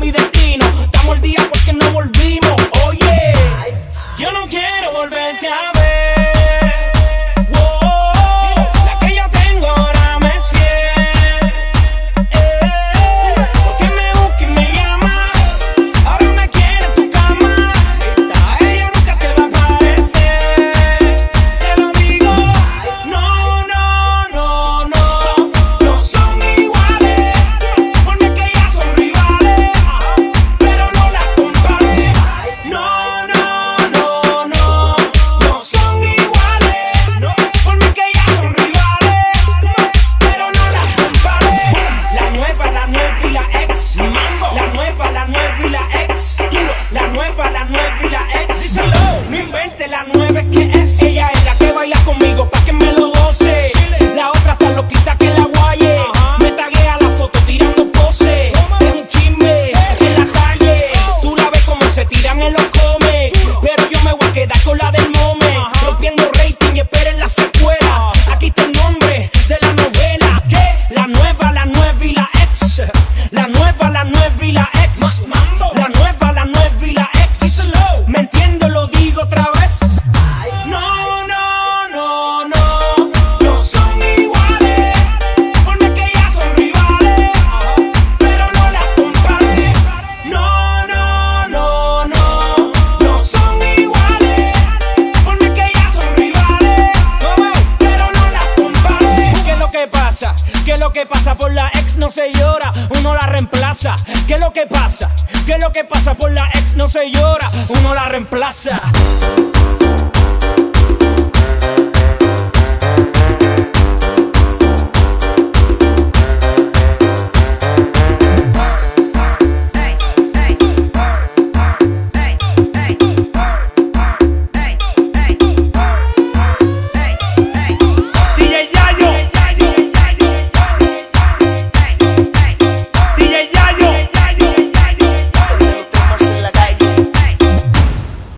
mi destino. Estamos al día porque no volvimos. Oye, yo no quiero volverte a ver. La nueva es que es. Ella es la que baila conmigo pa' que me lo goce. La otra está loquita que la guaye. Me taguea la foto tirando pose. Es un chisme en la calle. Tú la ves como se tiran en los come. Pero yo me voy a quedar con la del mome. Rompiendo rating y esperen la secuela. Aquí está el nombre de la novela. ¿Qué? La nueva y la ex. La nueva y la ex. La nueva y la ex. Me entiendo, lo digo otra vez. ¿Qué es lo que pasa? Por la ex no se llora, uno la reemplaza. ¿Qué es lo que pasa? ¿Qué es lo que pasa? Por la ex no se llora, uno la reemplaza.